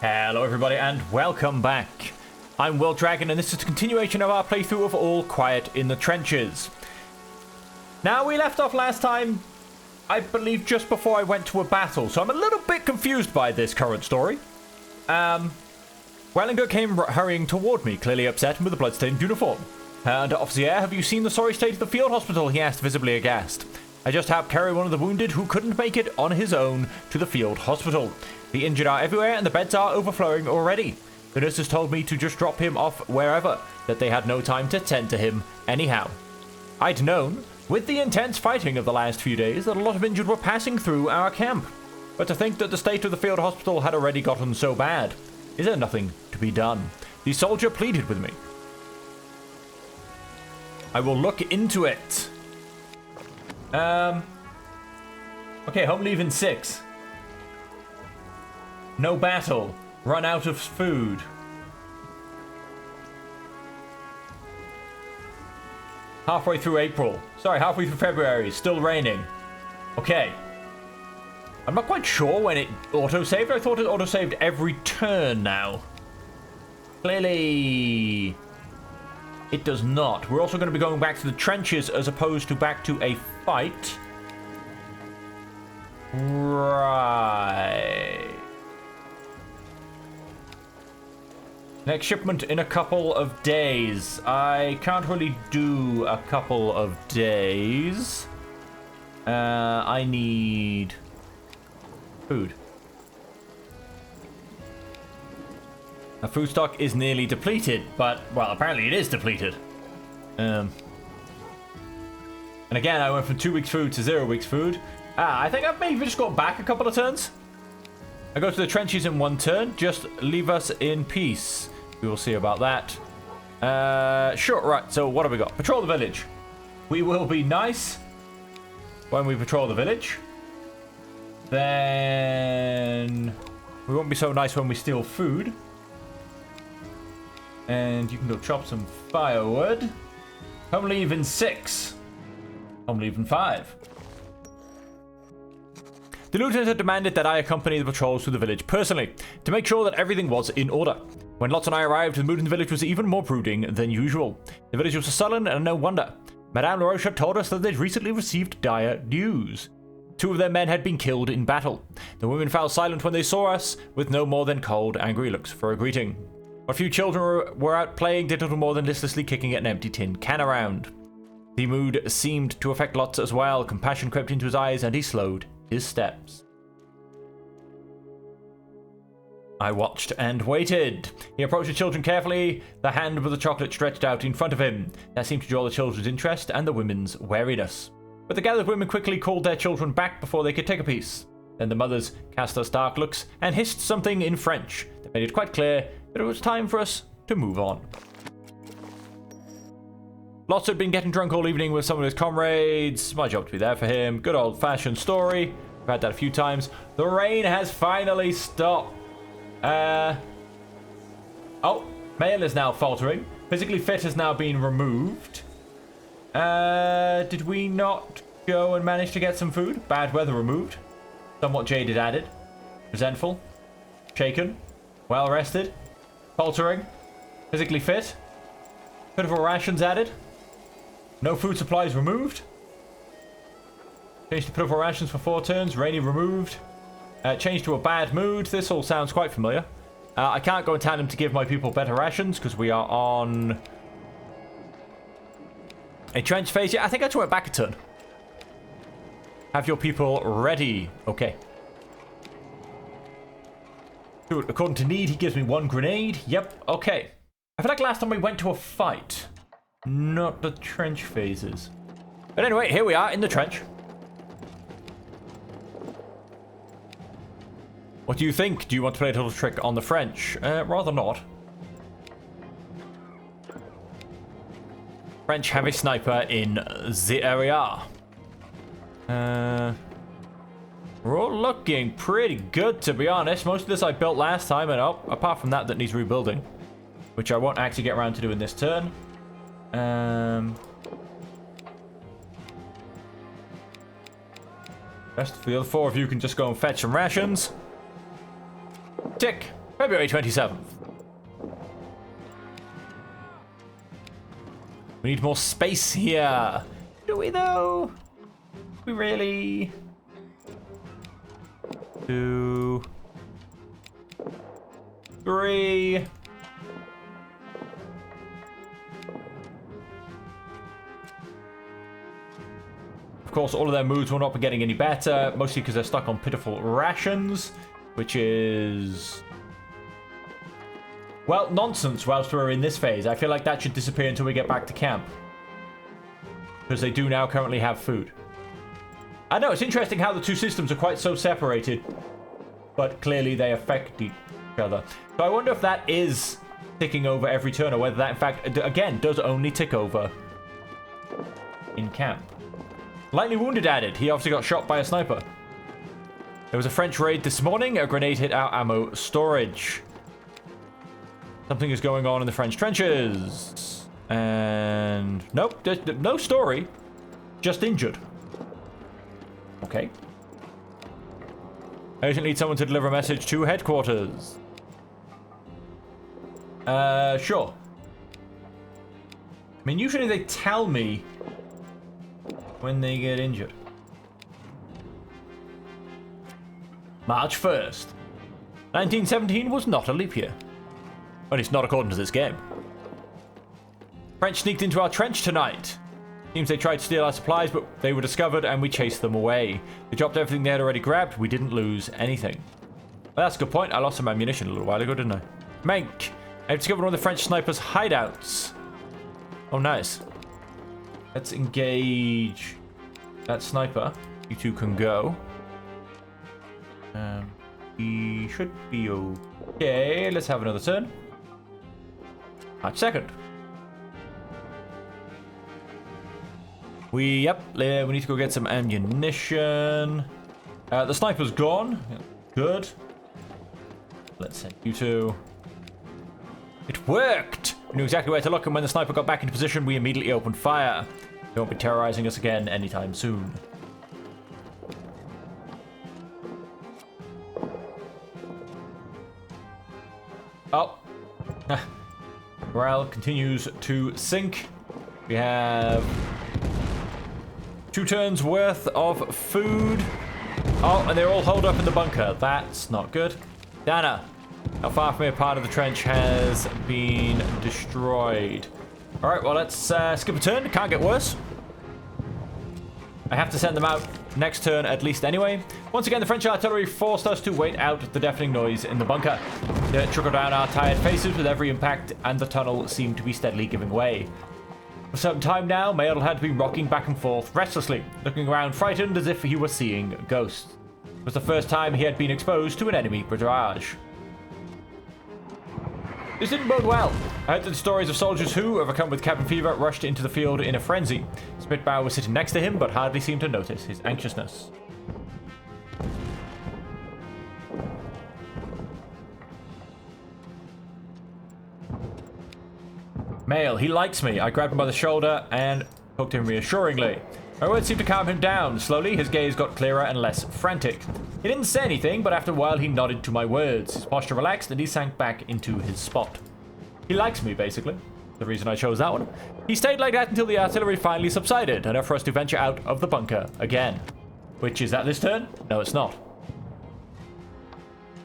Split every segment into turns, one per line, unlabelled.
Hello everybody and welcome back. I'm Will Dragon and this is a continuation of our playthrough of All Quiet in the Trenches. Now we left off last time, I believe just before I went to a battle, so I'm a little bit confused by this current story. Wellinger came hurrying toward me, clearly upset and with a bloodstained uniform. Under Officer, have you seen the sorry state of the field hospital? He asked, visibly aghast. I just helped carry one of the wounded who couldn't make it on his own to the field hospital. The injured are everywhere and the beds are overflowing already. The nurses told me to just drop him off wherever, that they had no time to tend to him anyhow. I'd known, with the intense fighting of the last few days, that a lot of injured were passing through our camp. But to think that the state of the field hospital had already gotten so bad, is there nothing to be done? The soldier pleaded with me. I will look into it. Okay, home leave in 6. No battle. Run out of food. Halfway through April. Sorry, halfway through February. Still raining. Okay. I'm not quite sure when it auto-saved. I thought it auto-saved every turn now. Clearly, it does not. We're also going to be going back to the trenches as opposed to back to a fight. Right. Next shipment in a couple of days. I can't really do a couple of days. I need food. Our food stock is nearly depleted, but, well, apparently it is depleted. And again, I went from 2 weeks food to 0 weeks food. I think I've maybe just got back a couple of turns. I go to the trenches in 1 turn. Just leave us in peace. We will see about that. Sure, right. So what have we got? Patrol the village. We will be nice when we patrol the village. Then we won't be so nice when we steal food. And you can go chop some firewood. Home leave in 6. Home leave in 5. The lieutenant had demanded that I accompany the patrols through the village personally, to make sure that everything was in order. When Lotz and I arrived, the mood in the village was even more brooding than usual. The village was sullen, and no wonder. Madame LaRoche had told us that they'd recently received dire news. 2 of their men had been killed in battle. The women fell silent when they saw us, with no more than cold, angry looks for a greeting. What few children were out playing did little more than listlessly kicking an empty tin can around. The mood seemed to affect Lotz as well. Compassion crept into his eyes, and he slowed his steps. I watched and waited. He approached the children carefully, the hand with the chocolate stretched out in front of him. That seemed to draw the children's interest and the women's wariness. But the gathered women quickly called their children back before they could take a piece. Then the mothers cast us dark looks and hissed something in French that made it quite clear that it was time for us to move on. Lotz had been getting drunk all evening with some of his comrades. My job to be there for him. Good old-fashioned story. We've had that a few times. The rain has finally stopped. Mail is now faltering. Physically fit has now been removed. Did we not go and manage to get some food? Bad weather removed. Somewhat jaded added. Resentful. Shaken. Well rested. Faltering. Physically fit. Pitiful rations added. No food supplies removed. Change to pitiful rations for 4 turns. Rainy removed. Change to a bad mood. This all sounds quite familiar. I can't go and tell him to give my people better rations because we are on a trench phase. Yeah, I think I just went back a turn. Have your people ready. Okay. So according to need, he gives me 1 grenade. Yep. Okay. I feel like last time we went to a fight, not the trench phases. But anyway, here we are in the trench. What do you think? Do you want to play a little trick on the French? Rather not. French have a sniper in the area. We're all looking pretty good, to be honest. Most of this I built last time, and apart from that needs rebuilding, which I won't actually get around to doing this turn. Rest of the other 4 of you can just go and fetch some rations. Tick. February 27th. We need more space here. Do we though? We really? 2, 3. Of course, all of their moods will not be getting any better, mostly because they're stuck on pitiful rations, which is... well, nonsense whilst we're in this phase. I feel like that should disappear until we get back to camp. Because they do now currently have food. I know, it's interesting how the two systems are quite so separated, but clearly they affect each other. So I wonder if that is ticking over every turn, or whether that, in fact, again, does only tick over in camp. Lightly wounded added. He obviously got shot by a sniper. There was a French raid this morning. A grenade hit our ammo storage. Something is going on in the French trenches. And nope, there's no story. Just injured. Okay. I urgently need someone to deliver a message to headquarters. Sure. I mean, usually they tell me when they get injured. March 1st. 1917 was not a leap year. At least not according to this game. French sneaked into our trench tonight. Seems they tried to steal our supplies, but they were discovered and we chased them away. They dropped everything they had already grabbed. We didn't lose anything. Well, that's a good point. I lost some ammunition a little while ago, didn't I? Mank. I've discovered one of the French snipers' hideouts. Oh, nice. Let's engage that sniper. You two can go. He should be okay. Let's have another turn. March 2nd. We need to go get some ammunition. The sniper's gone. Good. Let's send you two. It worked! We knew exactly where to look, and when the sniper got back into position, we immediately opened fire. They won't be terrorizing us again anytime soon. Oh. Morale continues to sink. We have 2 turns worth of food. Oh, and they're all holed up in the bunker. That's not good. Dana, how far from here part of the trench has been destroyed? All right, well, let's skip a turn. It can't get worse. I have to send them out next turn at least anyway. Once again, the French artillery forced us to wait out the deafening noise in the bunker. Dirt trickled down our tired faces with every impact, and the tunnel seemed to be steadily giving way. For some time now, Mail had been rocking back and forth restlessly, looking around frightened as if he were seeing ghosts. It was the first time he had been exposed to an enemy barrage. This didn't bode well. I heard the stories of soldiers who, overcome with cabin fever, rushed into the field in a frenzy. Spitbauer was sitting next to him, but hardly seemed to notice his anxiousness. Mail, he likes me. I grabbed him by the shoulder and poked him reassuringly. My words seemed to calm him down. Slowly, his gaze got clearer and less frantic. He didn't say anything, but after a while he nodded to my words. His posture relaxed and he sank back into his spot. He likes me, basically. The reason I chose that one. He stayed like that until the artillery finally subsided, enough for us to venture out of the bunker again. Which is that this turn? No, it's not.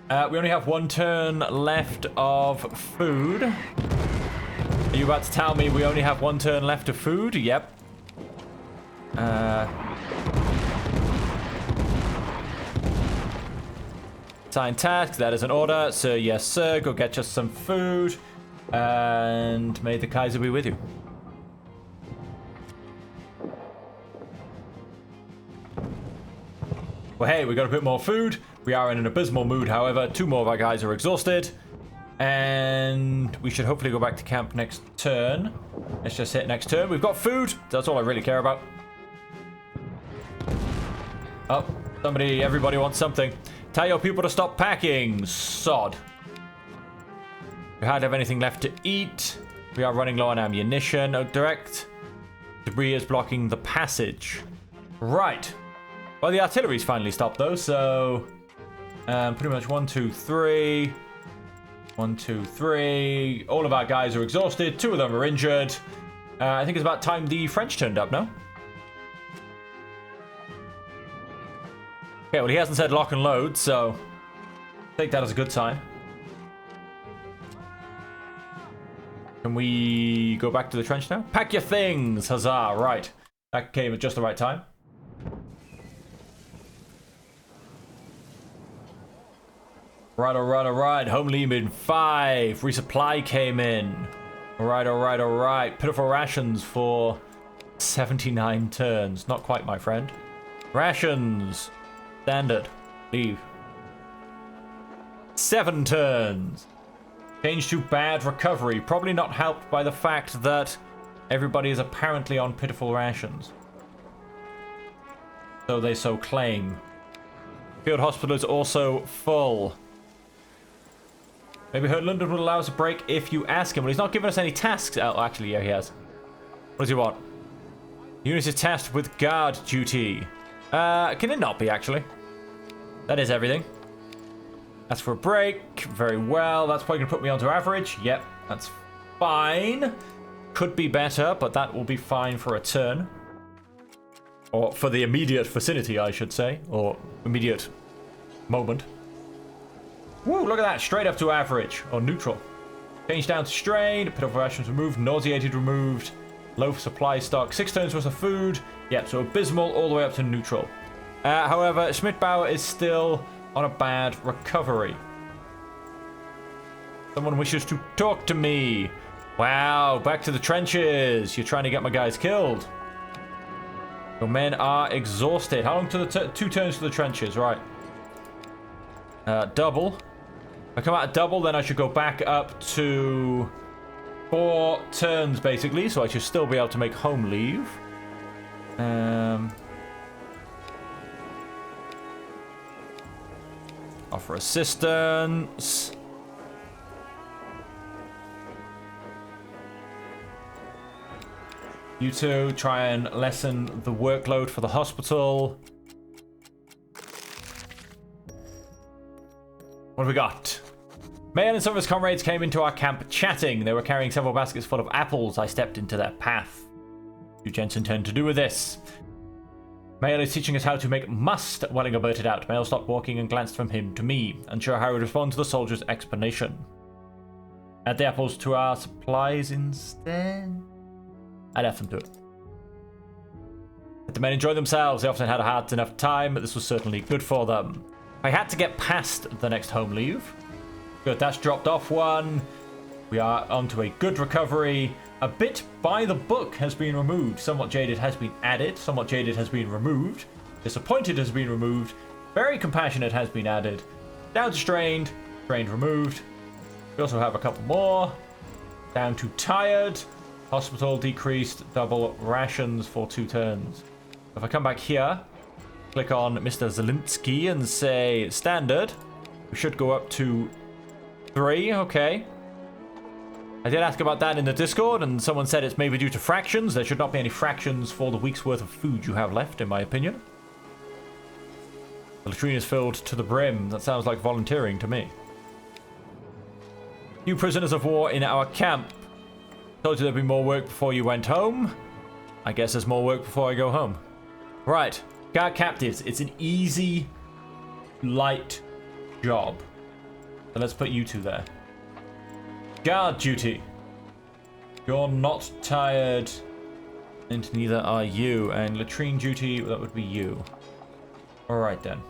We only have 1 turn left of food. Are you about to tell me we only have 1 turn left of food? Yep. Sign task, that is an order. Sir, yes sir, go get us some food. And may the Kaiser be with you. Well, hey, we got a bit more food. We are in an abysmal mood, however. 2 more of our guys are exhausted. And we should hopefully go back to camp next turn. Let's just hit next turn. We've got food. That's all I really care about. Oh, everybody wants something. Tell your people to stop packing. Sod. We hardly have anything left to eat. We are running low on ammunition. Oh, direct. Debris is blocking the passage. Right. Well, the artillery's finally stopped, though, so... pretty much 1, 2, 3... 1, 2, 3. All of our guys are exhausted. 2 of them are injured. I think it's about time the French turned up, no? Okay, well, he hasn't said lock and load, so take that as a good sign. Can we go back to the trench now? Pack your things! Huzzah! Right. That came at just the right time. Right, alright, alright. Home leave in 5. Resupply came in. Alright, alright, alright. Pitiful rations for 79 turns. Not quite, my friend. Rations. Standard. Leave. 7 turns. Change to bad recovery. Probably not helped by the fact that everybody is apparently on pitiful rations. So they so claim. Field hospital is also full. Maybe heard London will allow us a break if you ask him. Well, he's not giving us any tasks. Oh, actually, yeah, he has. What does he want? Unit is tasked with guard duty. Can it not be, actually? That is everything. That's for a break. Very well. That's probably going to put me onto average. Yep, that's fine. Could be better, but that will be fine for a turn. Or for the immediate vicinity, I should say. Or immediate moment. Woo, look at that. Straight up to average. Or neutral. Change down to strained. Pitiful rations removed. Nauseated removed. Low supply stock. 6 turns worth of food. Yep, so abysmal all the way up to neutral. However, Schmidbauer is still on a bad recovery. Someone wishes to talk to me. Wow, back to the trenches. You're trying to get my guys killed. Your men are exhausted. How long to the 2 turns to the trenches? Right. Double. If I come out of double, then I should go back up to 4 turns, basically. So I should still be able to make home leave. Offer assistance. You two try and lessen the workload for the hospital. What have we got? Mayor and some of his comrades came into our camp chatting. They were carrying several baskets full of apples. I stepped into their path. What do gents intend to do with this? Mayor is teaching us how to make must, Wellinger blurted out. Mayor stopped walking and glanced from him to me, unsure how he would respond to the soldier's explanation. Add the apples to our supplies instead? I left them to it. Let the men enjoy themselves. They often had a hard enough time, but this was certainly good for them. I had to get past the next home leave. Good, that's dropped off 1. We are onto a good recovery. A bit by the book has been removed. Somewhat jaded has been added. Somewhat jaded has been removed. Disappointed has been removed. Very compassionate has been added. Down to strained. Strained removed. We also have a couple more. Down to tired. Hospital decreased. Double rations for 2 turns. If I come back here, click on Mr. Zelinsky and say standard, we should go up to 3. Okay. I did ask about that in the Discord, and someone said it's maybe due to fractions. There should not be any fractions for the week's worth of food you have left, in my opinion. The latrine is filled to the brim. That sounds like volunteering to me. You prisoners of war in our camp. Told you there'd be more work before you went home. I guess there's more work before I go home. Right. Guard captives. It's an easy, light job. So let's put you 2 there. Guard duty. You're not tired. And neither are you. And latrine duty, that would be you. Alright then.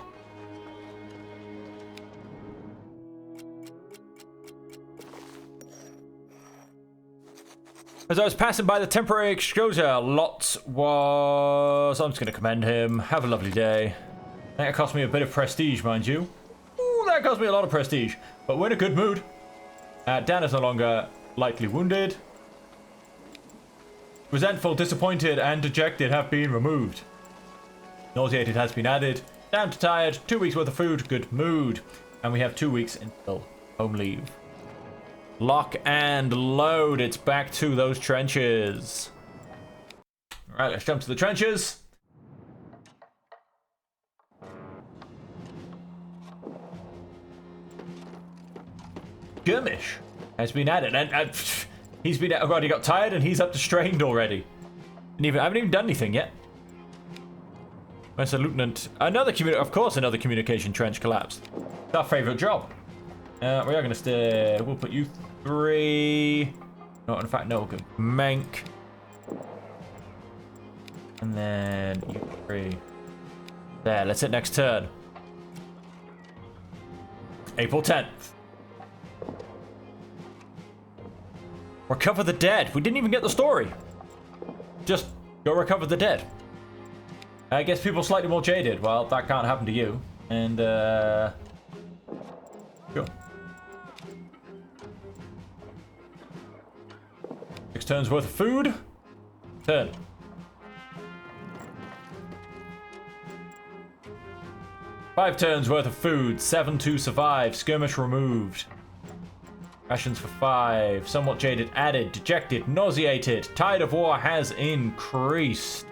As I was passing by the temporary exposure, Lotz was... I'm just going to commend him. Have a lovely day. That cost me a bit of prestige, mind you. Ooh, that cost me a lot of prestige. But we're in a good mood. Dan is no longer lightly wounded. Resentful, disappointed, and dejected have been removed. Nauseated has been added. Down to tired. 2 weeks worth of food. Good mood. And we have 2 weeks until home leave. Lock and load. It's back to those trenches. Alright, let's jump to the trenches. skirmish has been added. And he's been... Oh god, he got tired and he's up to strained already. And I haven't even done anything yet. Where's the lieutenant? Of course another communication trench collapsed. It's our favourite job. We are going to stay... We'll put you 3... No, in fact, no, we'll go Mank. And then you 3. There, let's hit next turn. April 10th. Recover the dead. We didn't even get the story. Just go recover the dead. I guess people slightly more jaded. Well, that can't happen to you. And, sure. 6 turns worth of food. Turn. Five turns worth of food. 7 to survive. Skirmish removed. Rations for 5. Somewhat jaded added. Dejected. Nauseated. Tide of war has increased.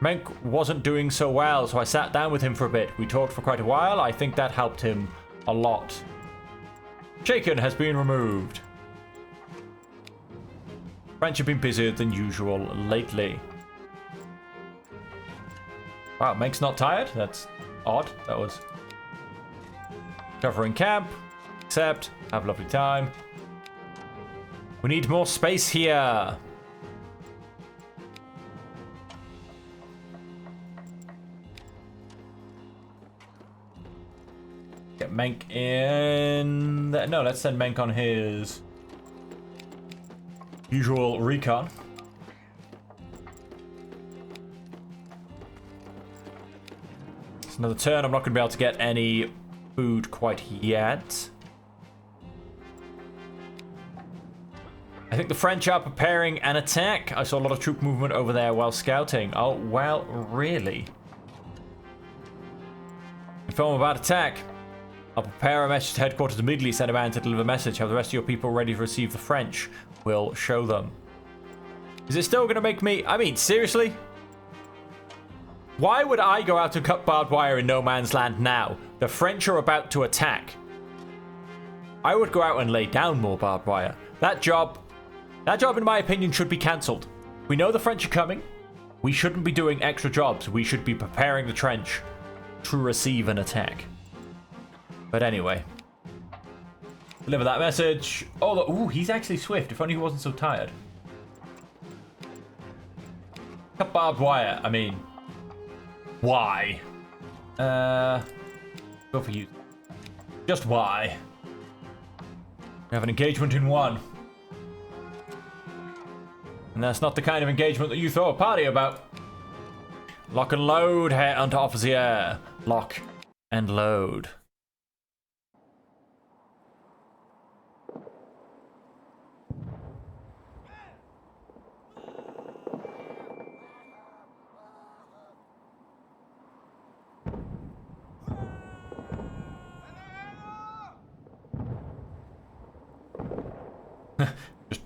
Menk wasn't doing so well, so I sat down with him for a bit. We talked for quite a while. I think that helped him a lot. Shaken has been removed. French have been busier than usual lately. Wow, Menk's not tired? That's odd. That was... Covering camp. Accept. Have a lovely time. We need more space here. Get Menk in... No, let's send Menk on his usual recon. It's another turn. I'm not going to be able to get any food quite yet. I think the French are preparing an attack. I saw a lot of troop movement over there while scouting. Oh, well, really? Inform about attack. I'll prepare a message to headquarters immediately. Send a man to deliver a message. Have the rest of your people ready to receive the French. We'll show them. Is it still going to make me... I mean, seriously? Why would I go out and cut barbed wire in no man's land now? The French are about to attack. I would go out and lay down more barbed wire. That job, in my opinion, should be cancelled. We know the French are coming. We shouldn't be doing extra jobs. We should be preparing the trench to receive an attack. But anyway. Deliver that message. Oh, ooh, he's actually swift. If only he wasn't so tired. Cut barbed wire. I mean, why? Go for you. Just why? We have an engagement in 1. And that's not the kind of engagement that you throw a party about. Lock and load, Herr Unteroffizier. Lock and load.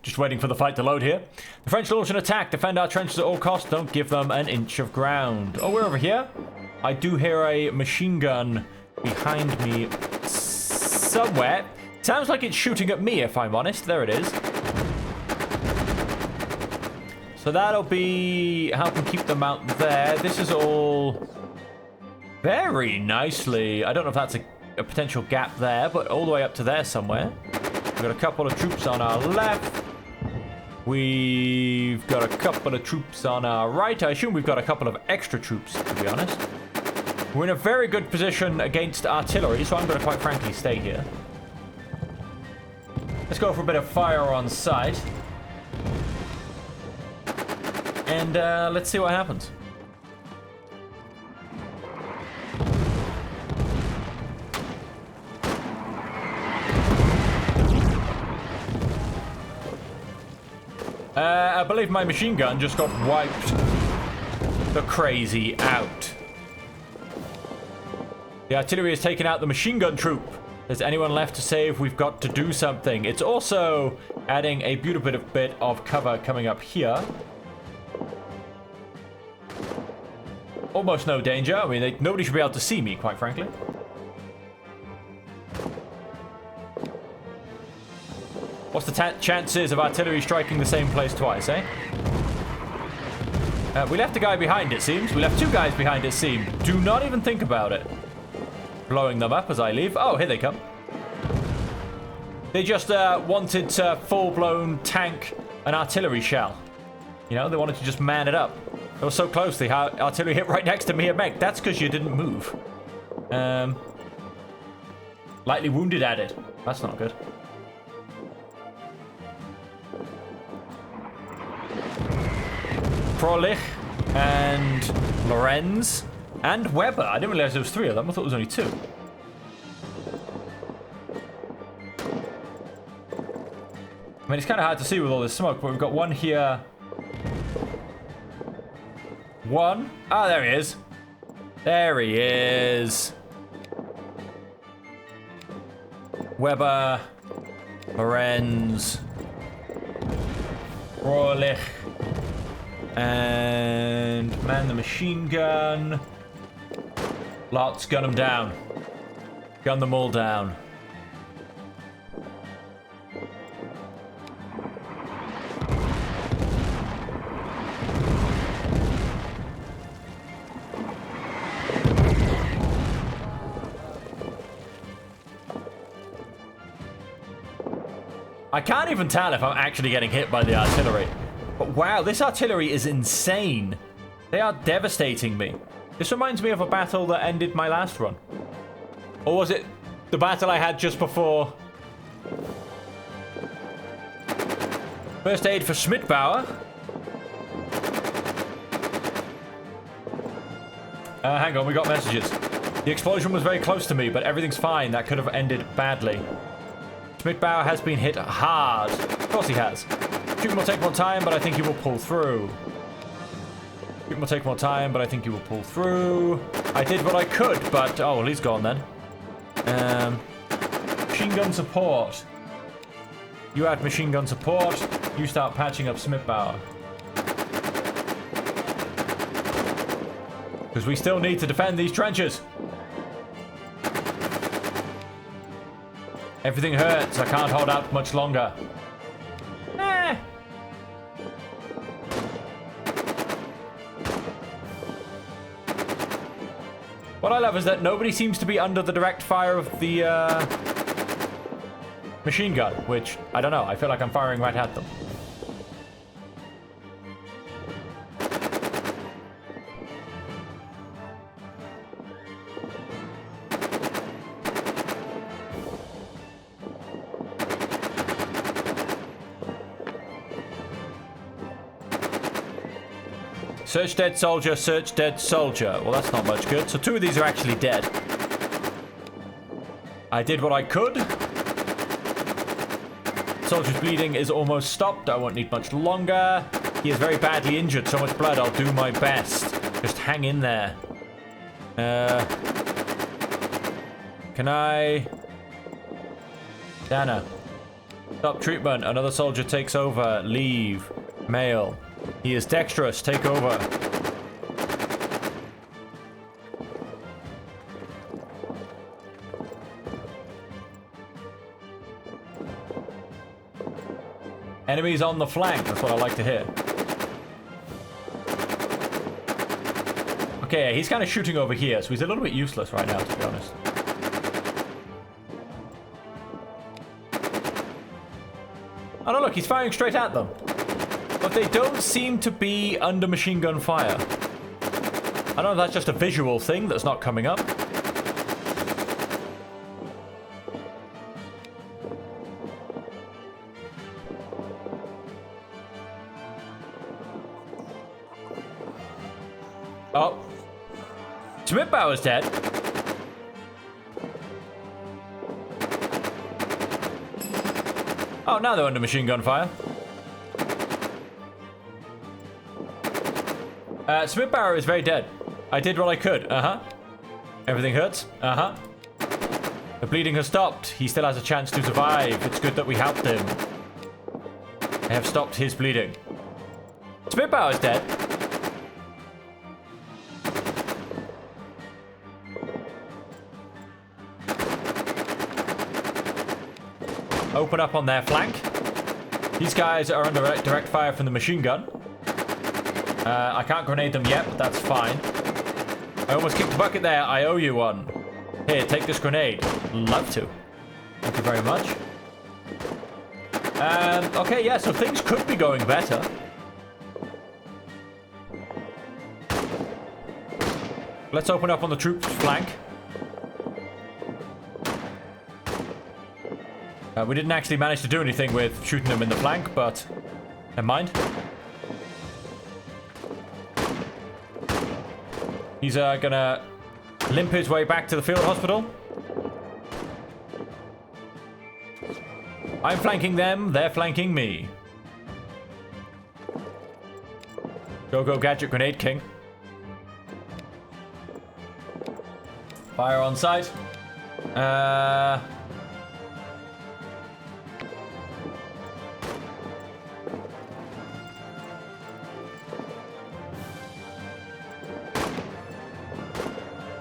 Just waiting for the fight to load here. The French launch an attack. Defend our trenches at all costs. Don't give them an inch of ground. Oh, we're over here. I do hear a machine gun behind me somewhere. Sounds like it's shooting at me, if I'm honest. There it is. So that'll be helping keep them out there. This is all very nicely. I don't know if that's a potential gap there, but all the way up to there somewhere. We've got a couple of troops on our left. We've got a couple of troops on our right. I assume we've got a couple of extra troops, to be honest. We're in a very good position against artillery, so I'm going to quite frankly stay here. Let's go for a bit of fire on sight. And let's see what happens. I believe my machine gun just got wiped the crazy out. The artillery has taken out the machine gun troop. Is anyone left to save? We've got to do something. It's also adding a beautiful bit of cover coming up here. Almost no danger. I mean, nobody should be able to see me, quite frankly. What's the chances of artillery striking the same place twice, eh? We left a guy behind, it seems. We left 2 guys behind, it seems. Do not even think about it. Blowing them up as I leave. Oh, here they come. They just wanted to full-blown tank an artillery shell. You know, they wanted to just man it up. They were so close, the artillery hit right next to me and Meg. That's because you didn't move. Lightly wounded added. That's not good. Frolich and Lorenz and Weber. I didn't realize there was 3 of them. I thought it was only 2. I mean, it's kind of hard to see with all this smoke, but we've got one here. One. Ah, there he is. There he is. Weber. Lorenz. Frolich. And man the machine gun. Let's gun them down. Gun them all down. I can't even tell if I'm actually getting hit by the artillery. But wow, this artillery is insane. They are devastating me. This reminds me of a battle that ended my last run. Or was it the battle I had just before? First aid for Schmidbauer. Hang on, we got messages. The explosion was very close to me, but everything's fine. That could have ended badly. Schmidbauer has been hit hard. Of course he has. Shooting will take more time, but I think he will pull through. Shooting will take more time, but I think he will pull through. I did what I could, but... oh, well, he's gone then. Machine gun support. You add machine gun support. You start patching up Schmidbauer. Because we still need to defend these trenches. Everything hurts. I can't hold out much longer. What I love is that nobody seems to be under the direct fire of the machine gun, which, I don't know, I feel like I'm firing right at them. Search dead soldier, search dead soldier. Well, that's not much good. So 2 of these are actually dead. I did what I could. Soldier's bleeding is almost stopped. I won't need much longer. He is very badly injured. So much blood. I'll do my best. Just hang in there. Can I... Dana. Stop treatment. Another soldier takes over. Leave. Mail. He is dexterous. Take over. Enemies on the flank. That's what I like to hear. Okay, he's kind of shooting over here, so he's a little bit useless right now, to be honest. Oh no, look, he's firing straight at them. But they don't seem to be under machine gun fire. I don't know if that's just a visual thing that's not coming up. Oh. Schmidbauer's dead. Oh, now they're under machine gun fire. Schmidbauer is very dead. I did what I could. Everything hurts. The bleeding has stopped. He still has a chance to survive. It's good that we helped him. I have stopped his bleeding. Schmidbauer is dead. Open up on their flank. These guys are under direct fire from the machine gun. I can't grenade them yet, but that's fine. I almost kicked the bucket there. I owe you one. Here, take this grenade. Love to. Thank you very much. Okay, yeah, so things could be going better. Let's open up on the troops' flank. We didn't actually manage to do anything with shooting them in the flank, but never mind. He's gonna limp his way back to the field hospital. I'm flanking them, they're flanking me. Go, go, gadget grenade king. Fire on sight.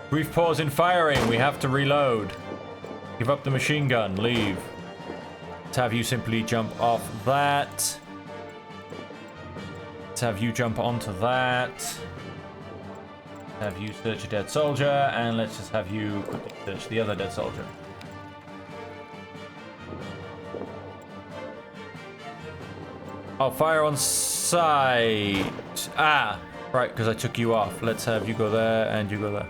Brief pause in firing. We have to reload. Give up the machine gun. Leave. Let's have you simply jump off that. Let's have you jump onto that. Have you search a dead soldier, and let's just have you quickly search the other dead soldier. Oh, fire on sight. Ah, right, because I took you off. Let's have you go there, and you go there.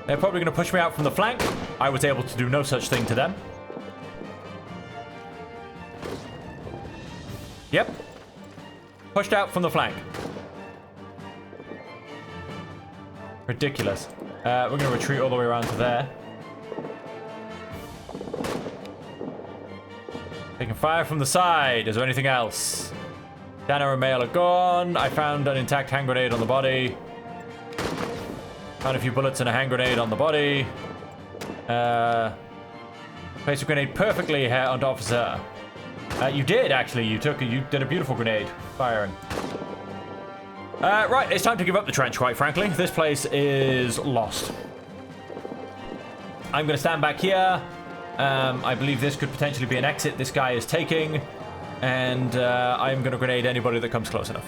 They're probably going to push me out from the flank. I was able to do no such thing to them. Yep. Pushed out from the flank. Ridiculous. We're going to retreat all the way around to there. Taking fire from the side. Is there anything else? Dana and Mail are gone. I found an intact hand grenade on the body. Found a few bullets and a hand grenade on the body. Placed a grenade perfectly here onto officer. You did, actually. You did a beautiful grenade firing. Right, it's time to give up the trench, quite frankly. This place is lost. I'm going to stand back here. I believe this could potentially be an exit this guy is taking. And I'm going to grenade anybody that comes close enough.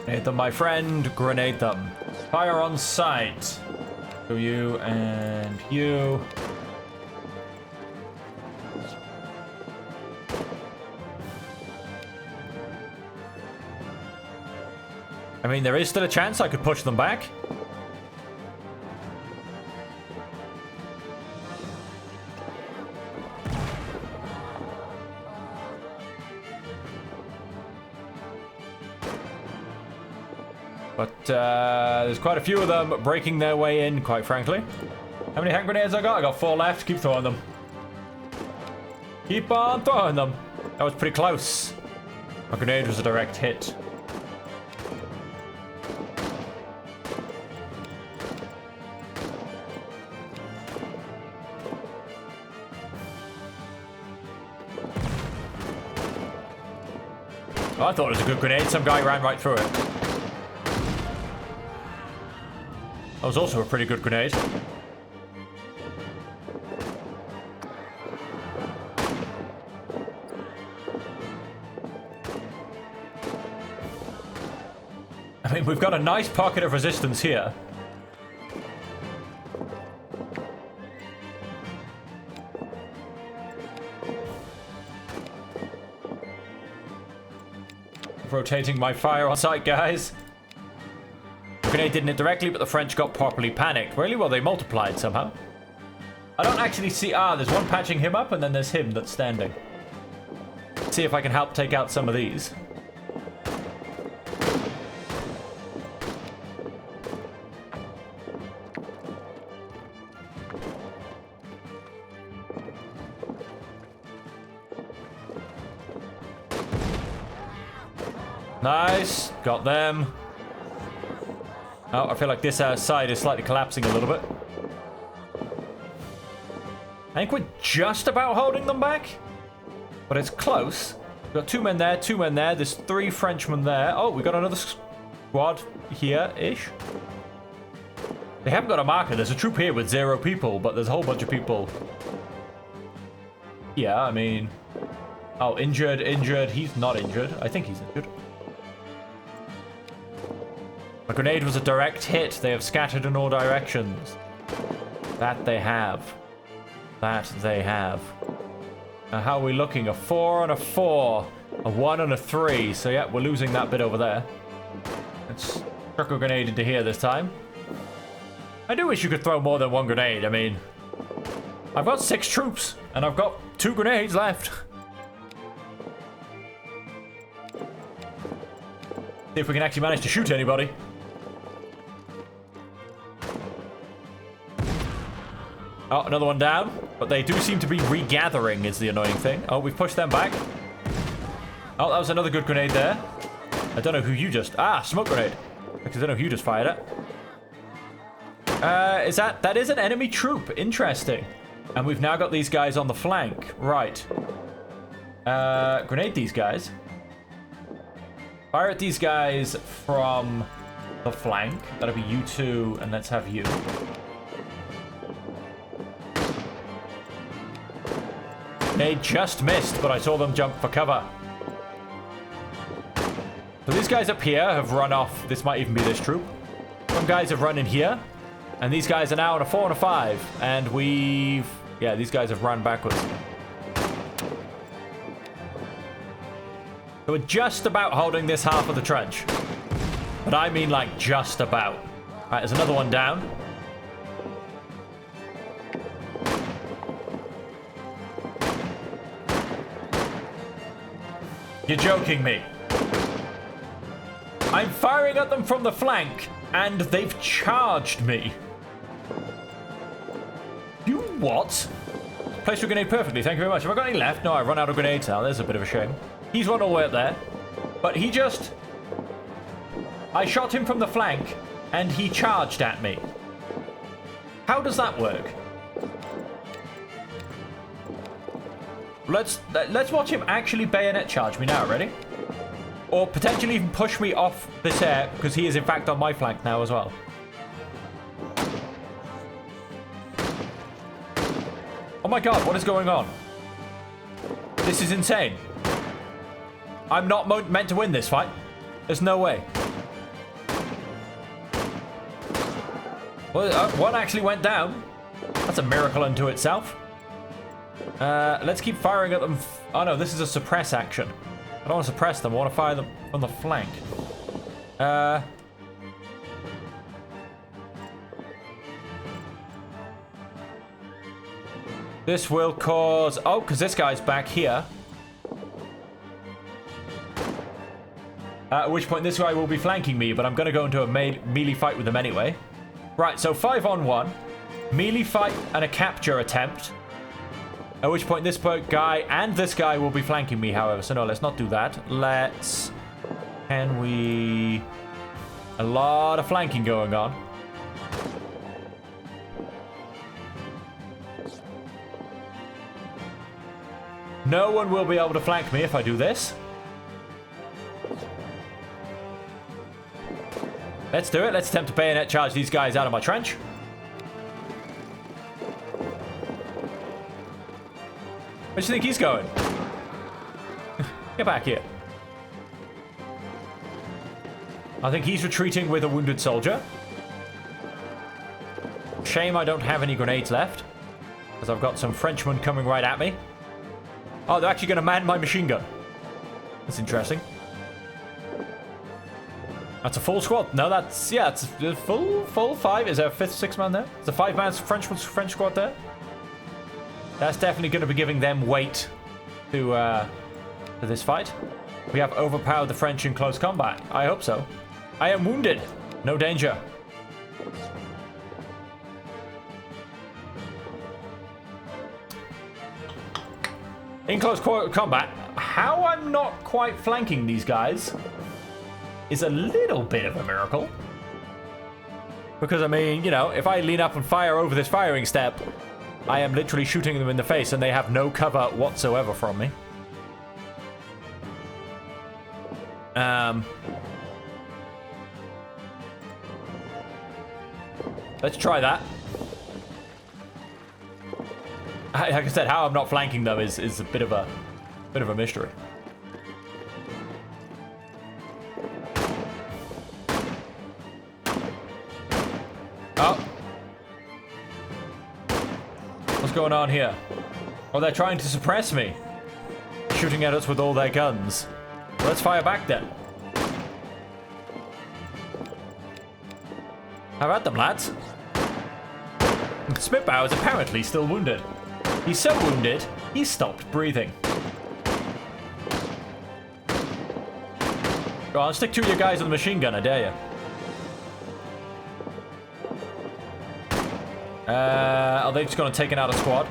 Grenade them, my friend. Grenade them. Fire on sight. So you and you. I mean, there is still a chance I could push them back. But there's quite a few of them breaking their way in, quite frankly. How many hand grenades I got? I got 4 left. Keep throwing them. Keep on throwing them. That was pretty close. My grenade was a direct hit. Oh, I thought it was a good grenade. Some guy ran right through it. That was also a pretty good grenade. I mean, we've got a nice pocket of resistance here. Rotating my fire on sight, guys. The grenade didn't hit directly, but the French got properly panicked. Really? Well, they multiplied somehow. I don't actually see... Ah, there's one patching him up, and then there's him that's standing. Let's see if I can help take out some of these. Nice. Got them. Oh, I feel like this side is slightly collapsing a little bit. I think we're just about holding them back. But it's close. We've got 2 men there, 2 men there. There's 3 Frenchmen there. Oh, we got another squad here-ish. They haven't got a marker. There's a troop here with 0 people, but there's a whole bunch of people. Yeah, I mean... Oh, injured, injured. He's not injured. I think he's injured. My grenade was a direct hit. They have scattered in all directions. That they have. That they have. Now, how are we looking? A 4 and a 4. A 1 and a 3. So, yeah, we're losing that bit over there. Let's chuck a grenade into here this time. I do wish you could throw more than 1 grenade. I mean, I've got 6 troops, and I've got 2 grenades left. See if we can actually manage to shoot anybody. Oh, another one down. But they do seem to be regathering is the annoying thing. Oh, we've pushed them back. Oh, that was another good grenade there. I don't know who you just... Ah, smoke grenade. Because I don't know who you just fired at. Is that... That is an enemy troop. Interesting. And we've now got these guys on the flank. Right. Grenade these guys. Fire at these guys from the flank. That'll be you 2, and let's have you. They just missed, but I saw them jump for cover. So these guys up here have run off. This might even be this troop. Some guys have run in here. And these guys are now on a 4 and a 5. And we've... Yeah, these guys have run backwards. So we're just about holding this half of the trench. But I mean like just about. Alright, there's another one down. You're joking me. I'm firing at them from the flank, and they've charged me. You what? Placed your grenade perfectly, thank you very much. Have I got any left? No, I've run out of grenades now. There's a bit of a shame. He's run all the way up there. But he just... I shot him from the flank, and he charged at me. How does that work? Let's watch him actually bayonet charge me now, ready? Or potentially even push me off this air, because he is in fact on my flank now as well. Oh my god, what is going on? This is insane. I'm not meant to win this fight. There's no way. Well, one actually went down. That's a miracle unto itself. Let's keep firing at them. Oh no, this is a suppress action. I don't want to suppress them. I want to fire them from the flank. This will cause... Oh, because this guy's back here. At which point this guy will be flanking me, but I'm going to go into a melee fight with him anyway. Right, so 5-on-1. Melee fight and a capture attempt. At which point this guy and this guy will be flanking me, however. So no, let's not do that. Let's... Can we... A lot of flanking going on. No one will be able to flank me if I do this. Let's do it. Let's attempt to bayonet charge these guys out of my trench. Where do you think he's going? Get back here. I think he's retreating with a wounded soldier. Shame I don't have any grenades left, because I've got some Frenchmen coming right at me. Oh, they're actually going to man my machine gun. That's interesting. That's a full squad. No, that's... Yeah, it's a full 5. Is there a 5th, 6th man there? There's a 5-man French squad there. That's definitely going to be giving them weight to this fight. We have overpowered the French in close combat. I hope so. I am wounded. No danger. In close combat, how I'm not quite flanking these guys is a little bit of a miracle. Because, I mean, you know, if I lean up and fire over this firing step, I am literally shooting them in the face and they have no cover whatsoever from me. Let's try that. Like I said, how I'm not flanking them is a bit of a mystery. Oh. What's going on here? Oh, they're trying to suppress me. Shooting at us with all their guns. Let's fire back then. How about them, lads? Spitbow is apparently still wounded. He's so wounded, he stopped breathing. Go on, stick two of your guys with the machine gun, I dare you. Are they just going to take it out of squad?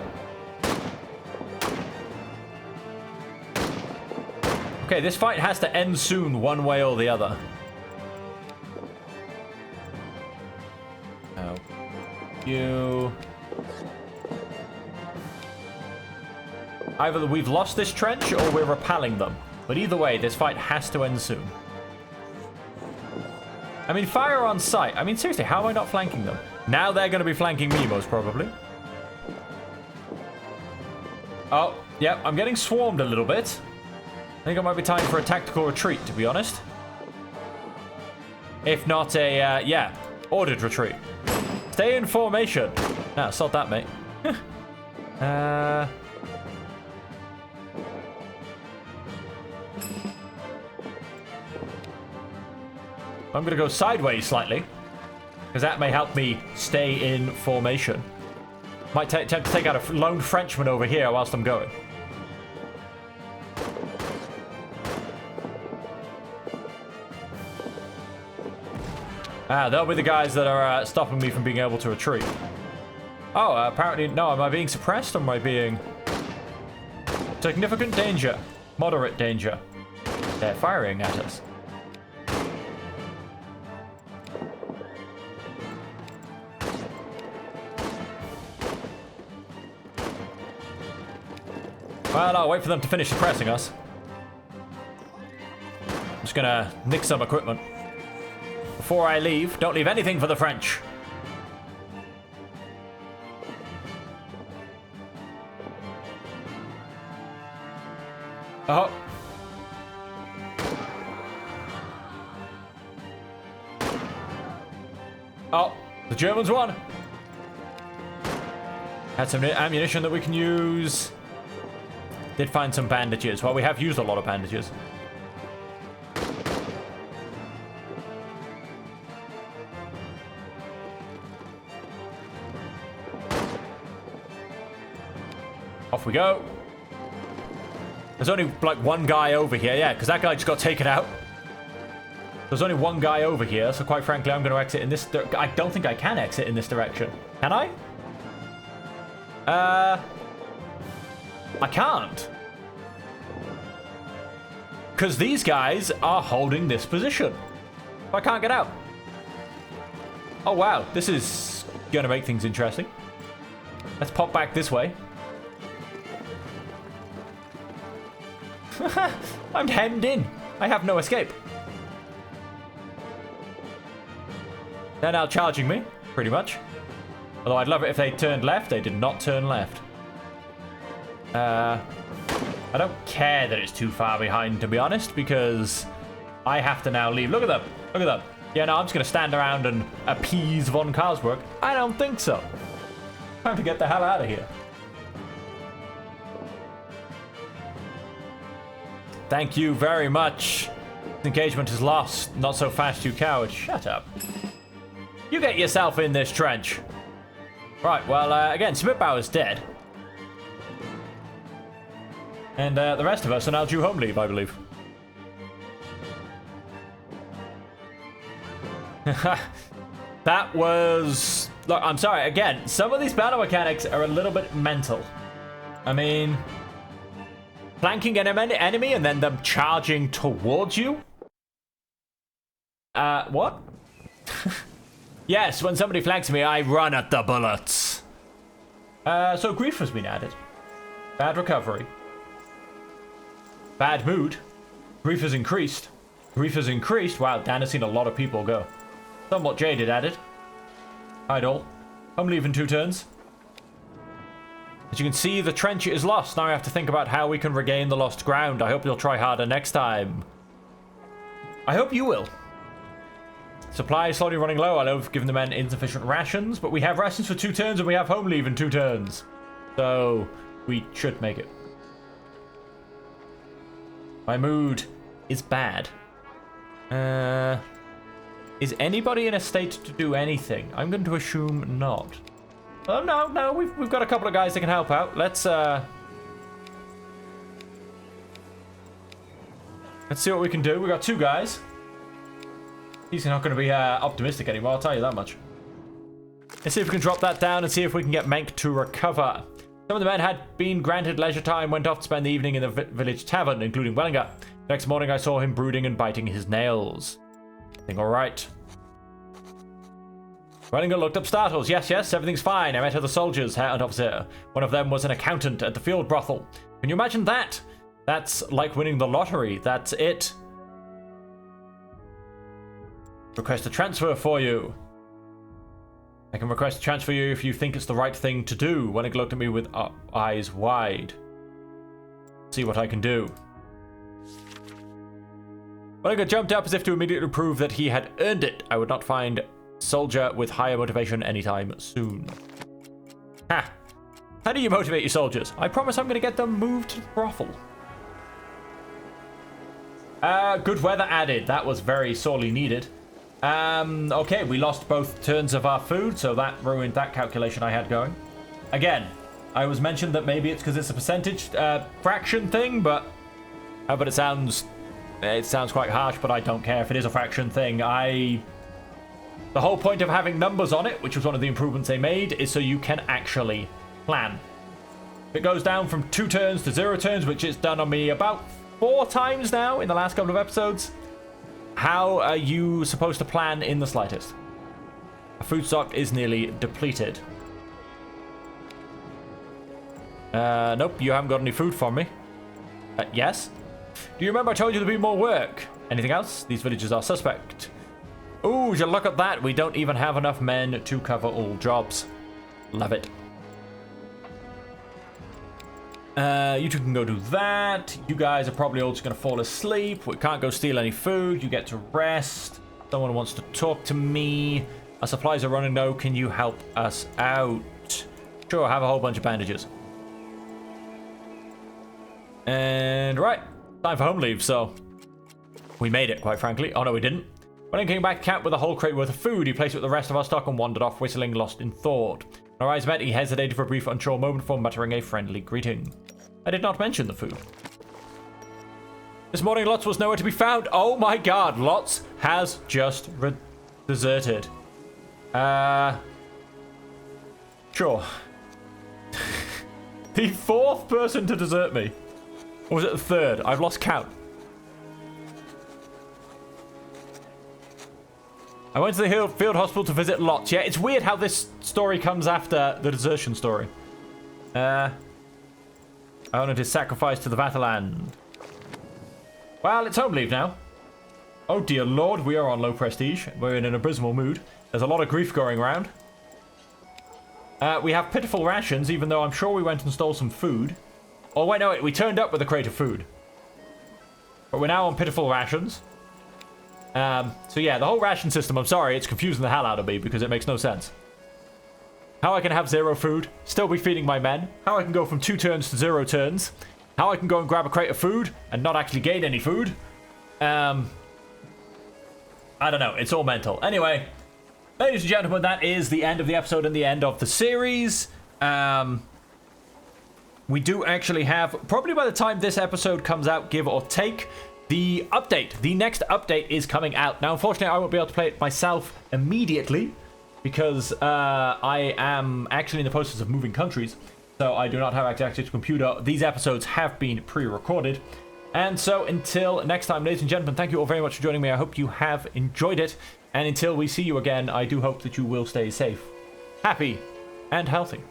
Okay, this fight has to end soon, one way or the other. Oh. You... Either we've lost this trench or we're repelling them. But either way, this fight has to end soon. I mean, fire on sight. I mean, seriously, how am I not flanking them? Now they're going to be flanking me, most probably. Oh, yep, I'm getting swarmed a little bit. I think it might be time for a tactical retreat, to be honest. If not a, yeah, ordered retreat. Stay in formation. Nah, sod that, mate. I'm going to go sideways slightly, because that may help me stay in formation. Might attempt to take out a lone Frenchman over here whilst I'm going. Ah, they'll be the guys that are stopping me from being able to retreat. Oh, apparently, no, am I being suppressed or am I being... Significant danger. Moderate danger. They're firing at us. Well, I'll wait for them to finish suppressing us. I'm just gonna nick some equipment. Before I leave, don't leave anything for the French. Oh. Oh, the Germans won. Had some ammunition that we can use. Did find some bandages. Well, we have used a lot of bandages. Off we go. There's only like one guy over here. Yeah, because that guy just got taken out. There's only one guy over here. So quite frankly, I'm going to exit in this... I don't think I can exit in this direction. Can I? I can't. Because these guys are holding this position. I can't get out. Oh, wow. This is going to make things interesting. Let's pop back this way. I'm hemmed in. I have no escape. They're now charging me, pretty much. Although I'd love it if they turned left. They did not turn left. I don't care that it's too far behind, to be honest, because I have to now leave. Look at them. Look at them. Yeah, no, I'm just going to stand around and appease von Karlsburg. I don't think so. Time to get the hell out of here. Thank you very much. Engagement is lost. Not so fast, you coward. Shut up. You get yourself in this trench. Right, well, again, Spitbow is dead. And the rest of us are now due home leave, I believe. That was... Look, I'm sorry, again, some of these battle mechanics are a little bit mental. I mean... Flanking an enemy and then them charging towards you? What? Yes, when somebody flanks me, I run at the bullets. So grief has been added. Bad recovery. Bad mood. Grief has increased. Grief has increased. Wow, Dan has seen a lot of people go. Somewhat jaded added. Idle. I'm leaving 2 turns. As you can see, the trench is lost. Now I have to think about how we can regain the lost ground. I hope you'll try harder next time. I hope you will. Supply is slowly running low. I know we've given the men insufficient rations, but we have rations for 2 turns and we have home leave in 2 turns. So, we should make it. My mood is bad. Is anybody in a state to do anything? I'm going to assume not. Oh, no, we've got a couple of guys that can help out. Let's see what we can do. We got 2 guys. He's not going to be optimistic anymore, I'll tell you that much. Let's see if we can drop that down and see if we can get Mank to recover. Some of the men had been granted leisure time, went off to spend the evening in the village tavern, including Wellinger. The next morning I saw him brooding and biting his nails. I think all right. Wellinger looked up startled. Yes, everything's fine. I met other soldiers, Herr and Officer. One of them was an accountant at the field brothel. Can you imagine that? That's like winning the lottery. That's it. Request a transfer for you. I can request a transfer you if you think it's the right thing to do. Wellinger looked at me with eyes wide. See what I can do. Wellinger jumped up as if to immediately prove that he had earned it. I would not find soldier with higher motivation anytime soon. Ha! How do you motivate your soldiers? I promise I'm going to get them moved to the brothel. Good weather added. That was very sorely needed. Okay, we lost both turns of our food, so that ruined that calculation I had going. Again, I was mentioned that maybe it's because it's a percentage fraction thing, but it sounds quite harsh, but I don't care if it is a fraction thing. The whole point of having numbers on it, which was one of the improvements they made, is so you can actually plan. It goes down from 2 turns to 0 turns, which is done on me about 4 times now in the last couple of episodes. How are you supposed to plan in the slightest? Our food stock is nearly depleted. Nope, you haven't got any food for me. Yes? Do you remember I told you there'd be more work? Anything else? These villagers are suspect. Ooh, would you look at that? We don't even have enough men to cover all jobs. Love it. You 2 can go do that. You guys are probably all just going to fall asleep. We can't go steal any food. You get to rest. Someone wants to talk to me. Our supplies are running low. Can you help us out? Sure, I have a whole bunch of bandages. And right, time for home leave, so we made it, quite frankly. Oh no, we didn't. When I came back to camp with a whole crate worth of food, he placed it with the rest of our stock and wandered off, whistling, lost in thought. When our eyes met, he hesitated for a brief, unsure moment before muttering a friendly greeting. I did not mention the food. This morning, Lotz was nowhere to be found. Oh my god, Lotz has just deserted. Sure. The 4th person to desert me. Or was it the 3rd? I've lost count. I went to the field hospital to visit Lotz. Yeah, it's weird how this story comes after the desertion story. I honored his sacrifice to the Vaterland. Well, it's home leave now. Oh dear lord, we are on low prestige. We're in an abysmal mood. There's a lot of grief going around. We have pitiful rations, even though I'm sure we went and stole some food. Oh wait, no, we turned up with a crate of food. But we're now on pitiful rations. So yeah, the whole ration system, I'm sorry, it's confusing the hell out of me because it makes no sense. How I can have 0 food, still be feeding my men. How I can go from 2 turns to 0 turns. How I can go and grab a crate of food and not actually gain any food. I don't know, it's all mental. Anyway, ladies and gentlemen, that is the end of the episode and the end of the series. We do actually have, probably by the time this episode comes out, give or take, the update. The next update is coming out. Now, unfortunately, I won't be able to play it myself immediately because I am actually in the process of moving countries, so I do not have access to a computer. These episodes have been pre-recorded. And so until next time, ladies and gentlemen, thank you all very much for joining me. I hope you have enjoyed it. And until we see you again, I do hope that you will stay safe, happy, and healthy.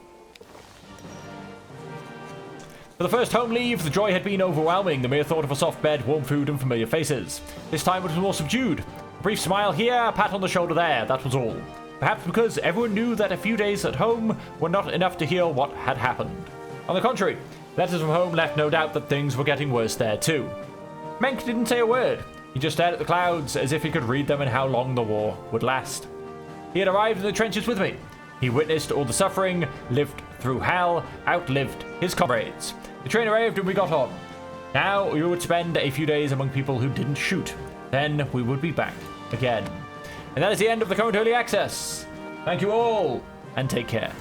For the first home leave, the joy had been overwhelming, the mere thought of a soft bed, warm food, and familiar faces. This time it was more subdued. A brief smile here, a pat on the shoulder there, that was all. Perhaps because everyone knew that a few days at home were not enough to heal what had happened. On the contrary, letters from home left no doubt that things were getting worse there too. Menk didn't say a word. He just stared at the clouds as if he could read them and how long the war would last. He had arrived in the trenches with me. He witnessed all the suffering, lived through hell, outlived his comrades. The train arrived and we got on. Now we would spend a few days among people who didn't shoot. Then we would be back again. And that is the end of the current early access. Thank you all, and take care.